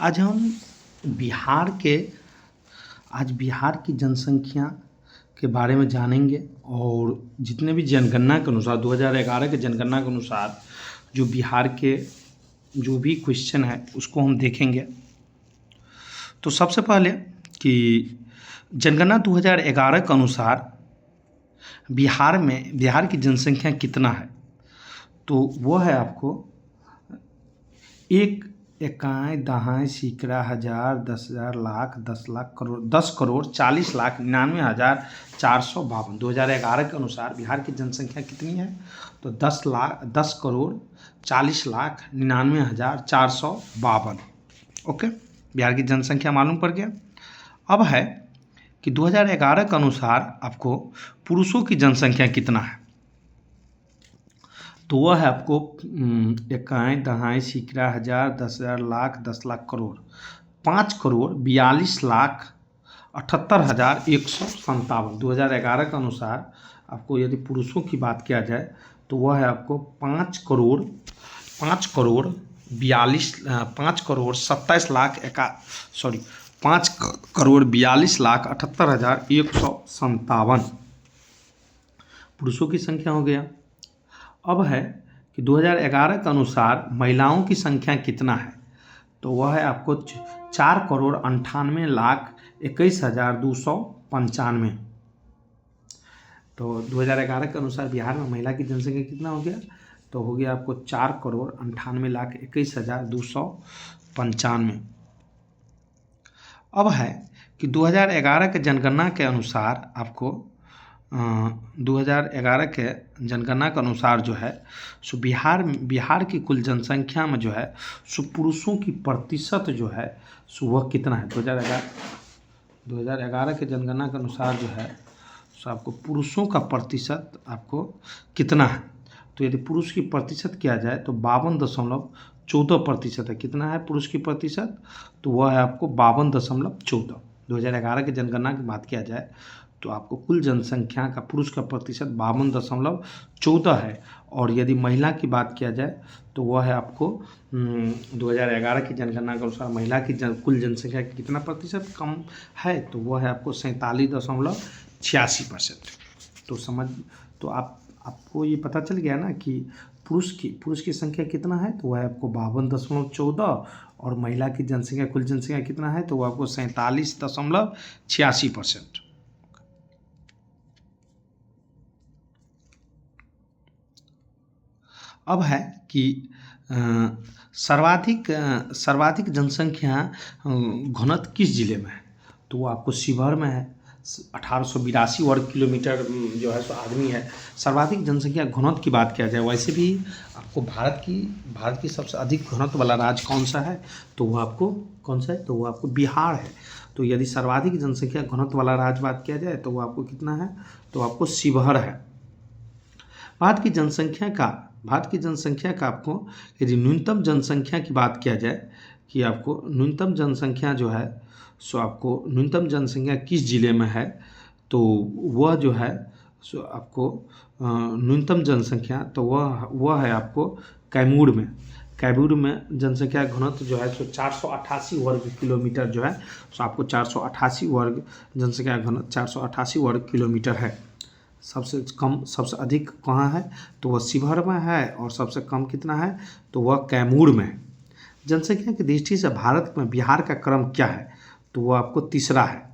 आज हम बिहार के आज बिहार की जनसंख्या के बारे में जानेंगे और जितने भी जनगणना के अनुसार 2011 के जनगणना के अनुसार जो बिहार के जो भी क्वेश्चन है उसको हम देखेंगे। तो सबसे पहले कि जनगणना 2011 के अनुसार बिहार की जनसंख्या कितना है, तो वो है आपको 1 इकाई दहाई सैकड़ा हज़ार 10,000 लाख 10 लाख करोड़ 10 करोड़ 40 लाख 99,452। 2011 के अनुसार बिहार की जनसंख्या कितनी है, तो 10 करोड़ 40 लाख 99,452। ओके, बिहार की जनसंख्या मालूम पड़ गया। अब है कि 2011 के अनुसार आपको पुरुषों की जनसंख्या कितना है, तो वह है आपको इकाई दहाई सैकड़ा हज़ार 10,000 लाख 10 लाख करोड़ 5 करोड़ 42 लाख 78,157। 2011 के अनुसार आपको यदि पुरुषों की बात किया जाए तो वह है आपको 5 करोड़ 5 करोड़ 42 लाख पुरुषों की संख्या हो गया। अब है कि 2011 के अनुसार महिलाओं की संख्या कितना है, तो वह है आपको 4 करोड़ 98 लाख 21,295। तो 2011 के अनुसार बिहार में महिला की जनसंख्या कितना हो गया, तो हो गया आपको 4 करोड़ 98 लाख 21,295। अब है कि 2011 के जनगणना के अनुसार आपको 2011 के जनगणना के अनुसार जो है सो बिहार की कुल जनसंख्या में जो है सो पुरुषों की प्रतिशत जो है सो वह कितना है। 2011 के जनगणना के अनुसार जो है सो आपको पुरुषों का प्रतिशत आपको कितना है, तो यदि पुरुष की प्रतिशत किया जाए तो 52.14% है। कितना है पुरुष की प्रतिशत, तो वह है आपको 52.14। 2011 के जनगणना की बात किया जाए तो आपको कुल जनसंख्या का पुरुष का प्रतिशत 52.14 है, और यदि महिला की बात किया जाए तो वह है आपको 2011 की जनगणना के अनुसार महिला की कुल जनसंख्या का कितना प्रतिशत कम है, तो वह है आपको 47.86%। तो आपको ये पता चल गया ना कि पुरुष की संख्या कितना है, तो वह है आपको 52.14, और महिला की जनसंख्या कुल जनसंख्या कितना है, तो वह आपको 47.86%। अब है कि सर्वाधिक जनसंख्या घनत्व किस जिले में है, तो वो आपको शिवहर में है। 1882 वर्ग किलोमीटर जो है सो आदमी है। सर्वाधिक जनसंख्या घनत्व की बात किया जाए, वैसे भी आपको भारत की सबसे अधिक घनत्व वाला राज्य कौन सा है, तो वो आपको कौन सा है, तो वो आपको बिहार है। तो यदि सर्वाधिक जनसंख्या घनत्व वाला राज्य बात किया जाए तो वो आपको कितना है, तो आपको शिवहर है। भारत की जनसंख्या का आपको यदि न्यूनतम जनसंख्या की बात किया जाए कि आपको न्यूनतम जनसंख्या जो है सो आपको न्यूनतम जनसंख्या किस जिले में है, तो वह जो है सो आपको न्यूनतम जनसंख्या तो वह है आपको कैमूर में जनसंख्या घनत्व जो है सो 488 वर्ग किलोमीटर जो है सो आपको 488 वर्ग जनसंख्या घनत्व 488 वर्ग किलोमीटर है। सबसे अधिक कहाँ है, तो वह शिवहर में है, और सबसे कम कितना है, तो वह कैमूर में है। जनसंख्या की दृष्टि से भारत में बिहार का क्रम क्या है, तो वह आपको तीसरा है।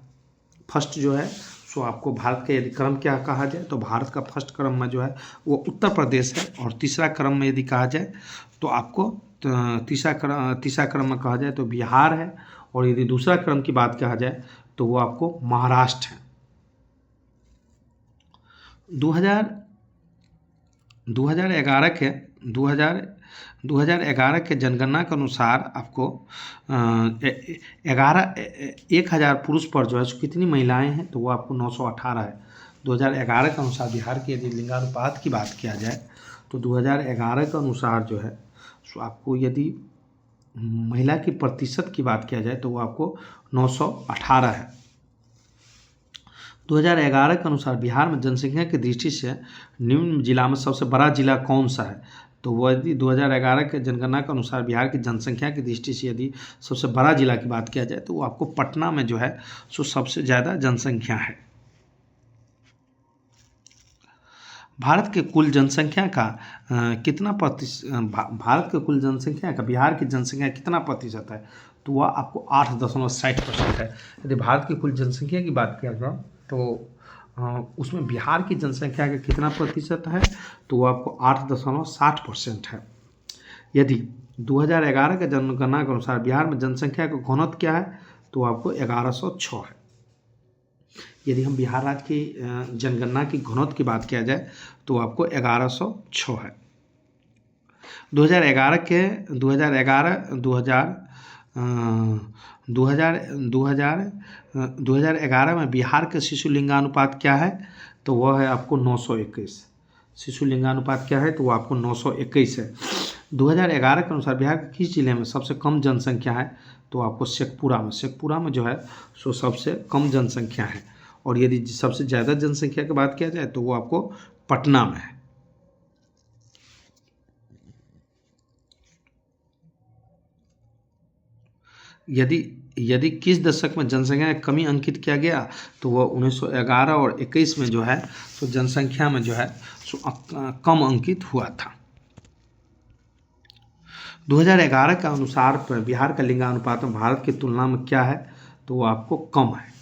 फर्स्ट जो है सो आपको भारत का यदि क्रम क्या कहा जाए तो भारत का फर्स्ट क्रम में जो है वो उत्तर प्रदेश है, और तीसरा क्रम में यदि कहा जाए तो आपको तीसरा क्रम में कहा जाए तो बिहार है, और यदि दूसरा क्रम की बात कहा जाए तो वो आपको महाराष्ट्र है। 2011 के जनगणना के अनुसार आपको 1,000 पुरुष पर जो है कितनी महिलाएं हैं, तो वो आपको 918 है। 2011 के अनुसार बिहार के यदि लिंगानुपात की बात किया जाए तो 2011 के अनुसार जो है सो आपको यदि महिला की प्रतिशत की बात किया जाए तो वो आपको 918 है। 2011 के अनुसार बिहार में जनसंख्या की दृष्टि से निम्न जिला में सबसे बड़ा जिला कौन सा है, तो वह यदि 2011 के जनगणना के अनुसार बिहार की जनसंख्या की दृष्टि से यदि सबसे बड़ा जिला की बात किया जाए तो वो आपको पटना में जो है सो सबसे ज़्यादा जनसंख्या है। भारत के कुल जनसंख्या का कितना प्रतिशत भारत के कुल जनसंख्या का बिहार की जनसंख्या कितना प्रतिशत है, तो वह आपको 8.60% है। यदि भारत की कुल जनसंख्या की बात किया जाए तो उसमें बिहार की जनसंख्या का कितना प्रतिशत है, तो वो आपको 8.60% है। यदि 2011 के जनगणना के अनुसार बिहार में जनसंख्या का घनत्व क्या है, तो आपको 1106 है। यदि हम बिहार राज्य की जनगणना की घनत्व की बात किया जाए तो आपको 1106 है। 2011 के 2011 में बिहार के शिशु लिंगानुपात क्या है, तो वह है आपको 921। शिशु लिंगानुपात क्या है, तो वह आपको 921 है। 2011 के अनुसार बिहार के किस जिले में सबसे कम जनसंख्या है, तो आपको शेखपुरा में जो है सो सबसे कम जनसंख्या है। और यदि सबसे ज़्यादा जनसंख्या की बात किया जाए तो वो आपको पटना में है। यदि किस दशक में जनसंख्या में कमी अंकित किया गया, तो वह 1911 और 21 में जो है सो जनसंख्या में जो है सो कम अंकित हुआ था। 2011 के अनुसार बिहार का लिंगानुपात में भारत की तुलना में क्या है, तो वो आपको कम है।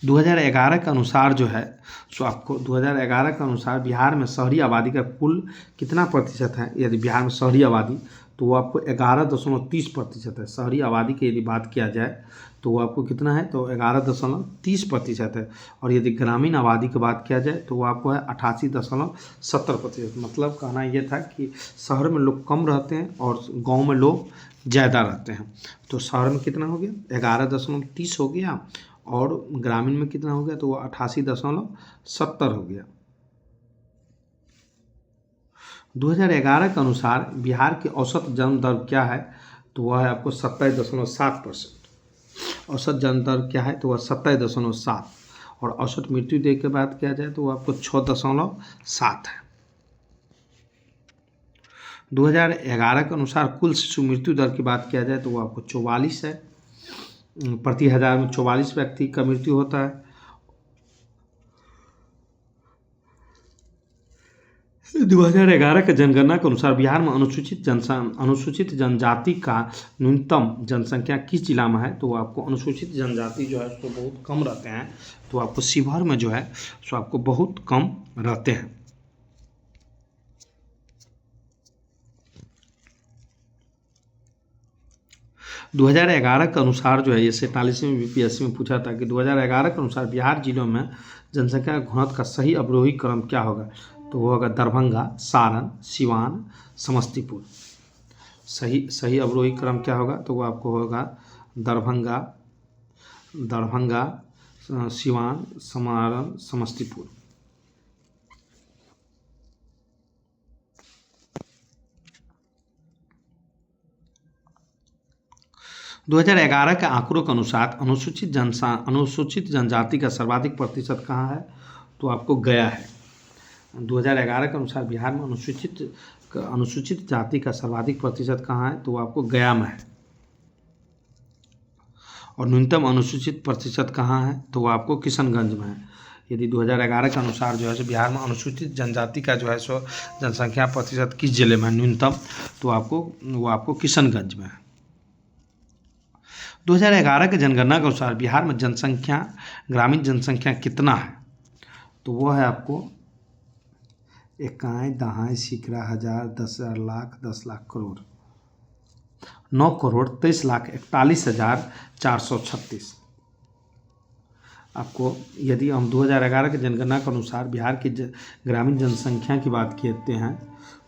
2011 के अनुसार जो है सो आपको 2011 के अनुसार बिहार में शहरी आबादी का कुल कितना प्रतिशत है, यदि बिहार में शहरी आबादी तो वो आपको 11.30% है। शहरी आबादी की यदि बात किया जाए तो वो आपको कितना है, तो 11.30% है। और यदि ग्रामीण आबादी की बात किया जाए तो वो आपको है 88.70%। मतलब कहना ये था कि शहर में लोग कम रहते हैं और गाँव में लोग ज़्यादा रहते हैं। तो शहर में कितना हो गया, 11.30 हो गया, और ग्रामीण में कितना हो गया, तो वो 88.70 हो गया। 2011 के अनुसार बिहार की औसत जन्म दर क्या है, तो वह है आपको 27.7%। औसत जन्म दर क्या है, तो वह 27.7। और औसत मृत्यु दर की बात किया जाए तो वो आपको 6.7 है। 2011 के अनुसार कुल शिशु मृत्यु दर की बात किया जाए तो वो आपको 44 है। प्रति 1000 में 44 व्यक्ति का मृत्यु होता है। 2011 के जनगणना के अनुसार बिहार में अनुसूचित जनजाति का न्यूनतम जनसंख्या किस जिला में है, तो वो आपको अनुसूचित जनजाति जो है तो बहुत कम रहते हैं, तो आपको शिवहर में जो है सो आपको बहुत कम रहते हैं। 2011 के अनुसार जो है ये 47वें बीपीएससी में पूछा था कि 2011 के अनुसार बिहार जिलों में जनसंख्या घनत्व का सही अवरोही क्रम क्या होगा, तो वो होगा दरभंगा, सारण, सिवान, समस्तीपुर। सही अवरोही क्रम क्या होगा, तो वो आपको होगा दरभंगा, सिवान, सारण, समस्तीपुर। 2011 के आंकड़ों के अनुसार अनुसूचित जनजाति का सर्वाधिक प्रतिशत कहाँ है, तो आपको गया है। 2011 के अनुसार बिहार में अनुसूचित जाति का सर्वाधिक प्रतिशत कहाँ है, तो वो आपको गया में है। और न्यूनतम अनुसूचित प्रतिशत कहाँ है, तो वो आपको किशनगंज में है। यदि 2011 के अनुसार जो है सो बिहार में अनुसूचित जनजाति का जो है सो जनसंख्या प्रतिशत किस जिले में न्यूनतम, तो वो आपको किशनगंज में है। 2011 के जनगणना के अनुसार बिहार में ग्रामीण जनसंख्या कितना है, तो वो है आपको 1 दहाई सिकरा हजार 10,000 लाख 10 लाख करोड़ 9,23,41,436। आपको यदि हम 2011 के जनगणना के अनुसार बिहार की ग्रामीण जनसंख्या की बात करते हैं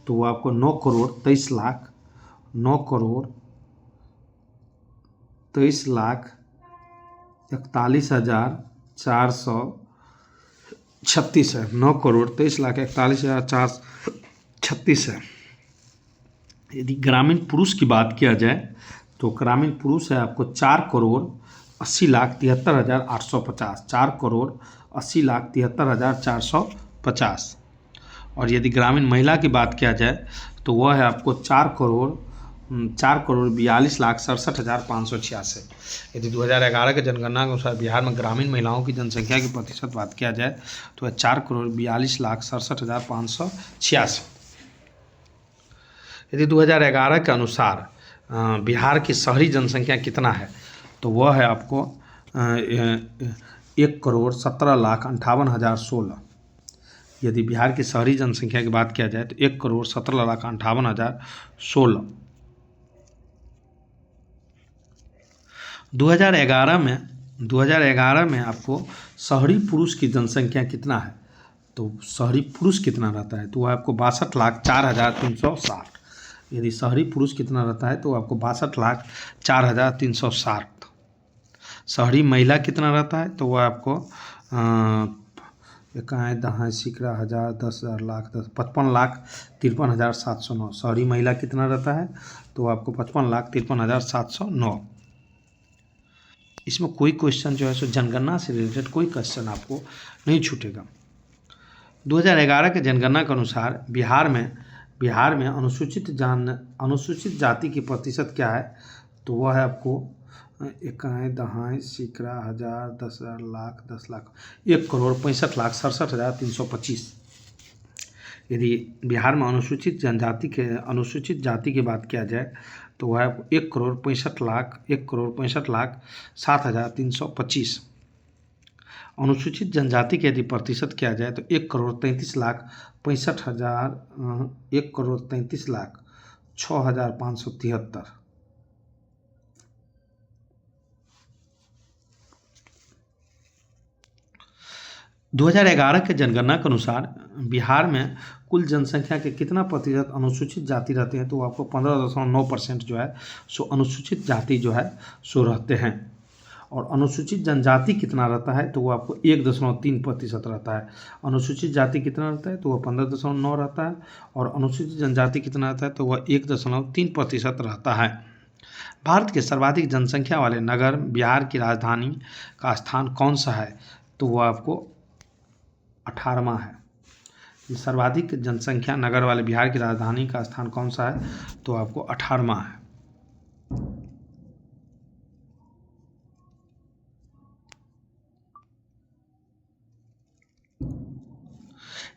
तो वो आपको 9,23,41,436 है। 9,23,41,436 है। यदि ग्रामीण पुरुष की बात किया जाए तो ग्रामीण पुरुष है आपको 80,73,850, 4,80,73,450। और यदि ग्रामीण महिला की बात किया जाए तो वह है आपको 4,42,67,586। यदि 2011 के जनगणना के अनुसार बिहार में ग्रामीण महिलाओं की जनसंख्या की प्रतिशत बात किया जाए तो वह 4,42,67,586। यदि 2011 के अनुसार बिहार की शहरी जनसंख्या कितना है तो वह है आपको 1,17,58,16। यदि बिहार की शहरी जनसंख्या की बात किया जाए तो 1,17,58,16। 2011 में आपको शहरी पुरुष की जनसंख्या कितना है तो शहरी पुरुष कितना रहता है तो वह आपको 62,04,360। यदि शहरी पुरुष कितना रहता है तो आपको 62,04,360। शहरी महिला कितना रहता है तो वह आपको 55,53,709। शहरी महिला कितना रहता है तो आपको 55,53,709। इसमें कोई क्वेश्चन जो है सो जनगणना से रिलेटेड कोई क्वेश्चन आपको नहीं छूटेगा। 2011 के जनगणना के अनुसार बिहार में अनुसूचित जाति की प्रतिशत क्या है तो वह है आपको 1,65,10,10,10,10,00,000,1,65,67,325। यदि बिहार में अनुसूचित जाति की बात किया जाए तो वह 1,65,07,325। अनुसूचित जनजाति की यदि प्रतिशत किया जाए तो 1,33,06,573। 2011 के जनगणना के अनुसार बिहार में कुल जनसंख्या के कितना प्रतिशत अनुसूचित जाति रहते हैं तो आपको 15.9% जो है सो अनुसूचित जाति जो है सो रहते हैं। और अनुसूचित जनजाति कितना रहता है तो वो आपको 1.3% रहता है। अनुसूचित जाति कितना रहता है तो वह 15.9 रहता है और अनुसूचित जनजाति कितना रहता है तो वह 1.3% रहता है। भारत के सर्वाधिक जनसंख्या वाले नगर बिहार की राजधानी का स्थान कौन सा है तो वह आपको 18वां है। सर्वाधिक जनसंख्या नगर वाले बिहार की राजधानी का स्थान कौन सा है तो आपको 18वां है।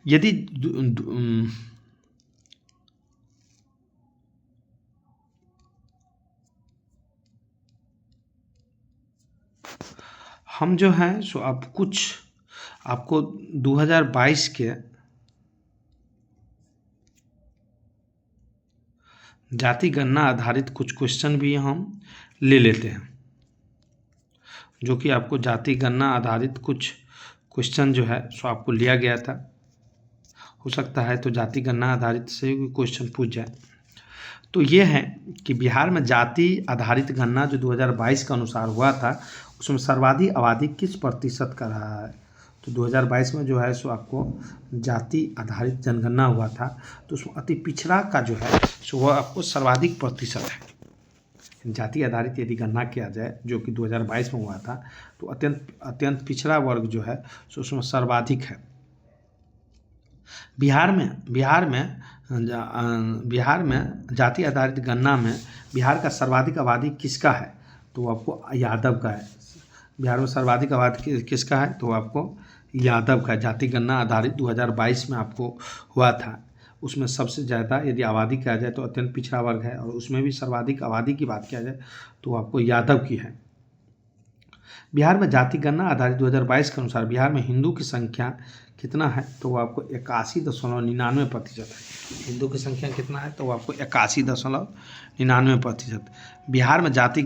यदि हम जो हैं सो आपको 2022 के जाति गणना आधारित कुछ क्वेश्चन भी हम ले लेते हैं, जो कि आपको जाति गणना आधारित कुछ क्वेश्चन जो है सो आपको लिया गया था। हो सकता है तो जाति गणना आधारित से भी क्वेश्चन पूछ जाए। तो ये है कि बिहार में जाति आधारित गणना जो 2022 के अनुसार हुआ था उसमें सर्वाधिक आबादी किस प्रतिशत का रहा है तो 2022 में जो है सो आपको जाति आधारित जनगणना हुआ था तो उसमें अति पिछड़ा का जो है सो वह आपको सर्वाधिक प्रतिशत है। जाति आधारित यदि गणना किया जाए जो कि 2022 में हुआ था तो अत्यंत पिछड़ा वर्ग जो है सो उसमें सर्वाधिक है। बिहार में जाति आधारित गणना में बिहार का सर्वाधिक आबादी किसका है तो आपको यादव का है। बिहार में सर्वाधिक आबादी किसका है तो आपको यादव का। जाति गणना आधारित 2022 में आपको हुआ था, उसमें सबसे ज़्यादा यदि आबादी किया जाए तो अत्यंत पिछड़ा वर्ग है और उसमें भी सर्वाधिक आबादी की बात किया जाए तो आपको यादव की है। बिहार में जाति गणना आधारित 2022 के अनुसार बिहार में हिंदू की संख्या कितना है तो वो आपको 81.99% है। हिंदू की संख्या कितना है तो वो आपको 81.99%। बिहार में जाति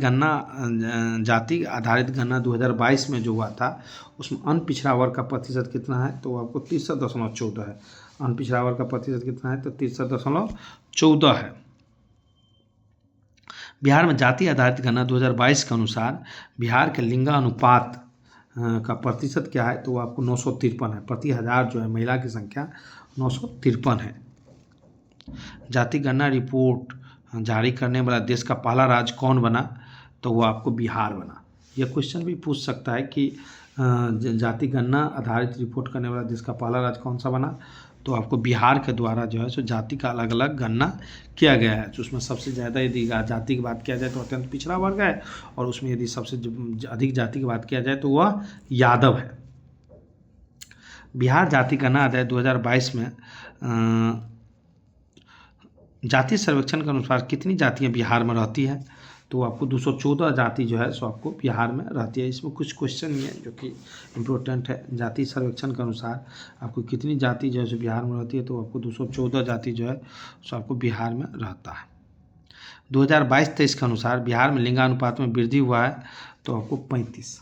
आधारित गणना 2022 में जो हुआ था उसमें अनपिछड़ा वर्ग का प्रतिशत कितना है तो वो आपको 63.14 है। अनपिछड़ा वर्ग का प्रतिशत कितना है तो 63.14 है। बिहार में जाति आधारित गणना 2022 के अनुसार बिहार के लिंगानुपात का प्रतिशत क्या है तो वो आपको 953 है। प्रति हजार जो है महिला की संख्या 953 है। जाति गणना रिपोर्ट जारी करने वाला देश का पहला राज्य कौन बना तो वो आपको बिहार बना। यह क्वेश्चन भी पूछ सकता है कि जाति गणना आधारित रिपोर्ट करने वाला देश का पहला राज्य कौन सा बना, तो आपको बिहार के द्वारा जो है सो जाति का अलग अलग गणना किया गया है। तो उसमें सबसे ज़्यादा यदि जाति की बात किया जाए तो अत्यंत पिछड़ा वर्ग है, और उसमें यदि सबसे अधिक जाति की बात किया जाए तो वह यादव है। बिहार जाति गणना आधार 2022 में जाति सर्वेक्षण के अनुसार कितनी जातियां बिहार में रहती है, तो आपको 214 जाति जो है सो आपको बिहार में रहती है। इसमें कुछ क्वेश्चन ही है जो कि इम्पोर्टेंट है। जाति सर्वेक्षण के अनुसार आपको कितनी जाति जो है सो बिहार में रहती है, तो आपको 214 जाति जो है सो आपको बिहार में रहता है। 2022-23 के अनुसार बिहार में लिंगानुपात में वृद्धि हुआ है, तो आपको 35।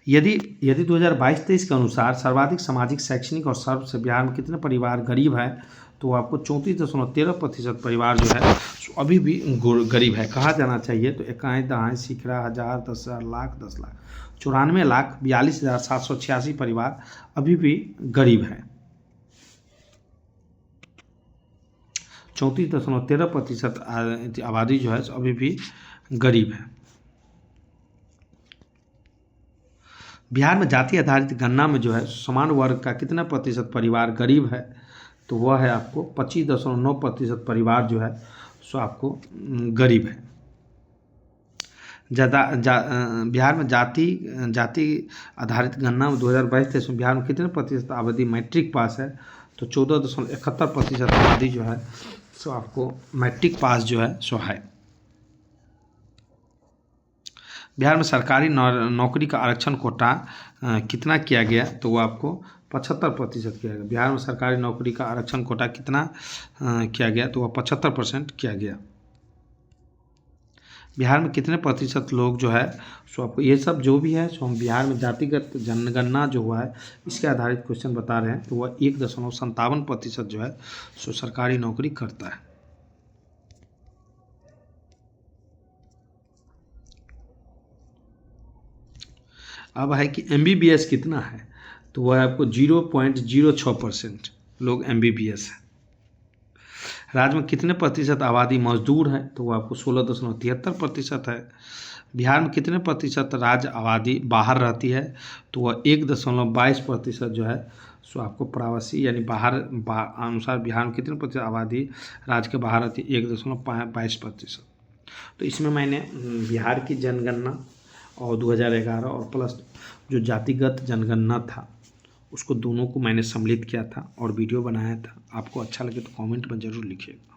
यदि 2022-23 के अनुसार सर्वाधिक सामाजिक शैक्षणिक और सर्व से बिहार में कितने परिवार गरीब है, तो आपको 34.13% परिवार जो है अभी भी गरीब है। कहा जाना चाहिए तो इकाई दहाई सिखरा 1000 10,000 लाख 10 लाख 94,42,786 परिवार अभी भी गरीब है। 34.13% आबादी जो है अभी भी गरीब है। बिहार में जाति आधारित गणना में जो है समान वर्ग का कितना प्रतिशत परिवार गरीब है, तो वह है आपको 25.9% परिवार जो है सो आपको गरीब है। बिहार में जाति आधारित गणना में 2022-23 में बिहार में कितने प्रतिशत आबादी मैट्रिक पास है, तो 14.71% आबादी जो है सो आपको मैट्रिक पास जो है सो है। बिहार में सरकारी नौकरी का आरक्षण कोटा कितना किया गया, तो वो आपको 75% किया गया। बिहार में सरकारी नौकरी का आरक्षण कोटा कितना किया गया, तो वह 75% किया गया। बिहार में कितने प्रतिशत लोग जो है सो आपको ये सब जो भी है सो हम बिहार में जातिगत जनगणना जो हुआ है इसके आधारित क्वेश्चन बता रहे हैं, तो वह 1.57% जो है सो सरकारी नौकरी करता है। अब है कि MBBS कितना है, तो वह आपको 0.06% लोग MBBS है। राज्य में कितने प्रतिशत आबादी मजदूर है, तो वह आपको 16.73% है। बिहार में कितने प्रतिशत राज्य आबादी बाहर रहती है, तो वह 1.22% जो है सो आपको प्रवासी यानी बाहर अनुसार बिहार में कितने प्रतिशत आबादी राज्य के बाहर रहती है, 1.22%। तो इसमें मैंने बिहार की जनगणना और 2011 और प्लस जो जातिगत जनगणना था उसको दोनों को मैंने सम्मिलित किया था और वीडियो बनाया था। आपको अच्छा लगे तो कमेंट में ज़रूर लिखिएगा।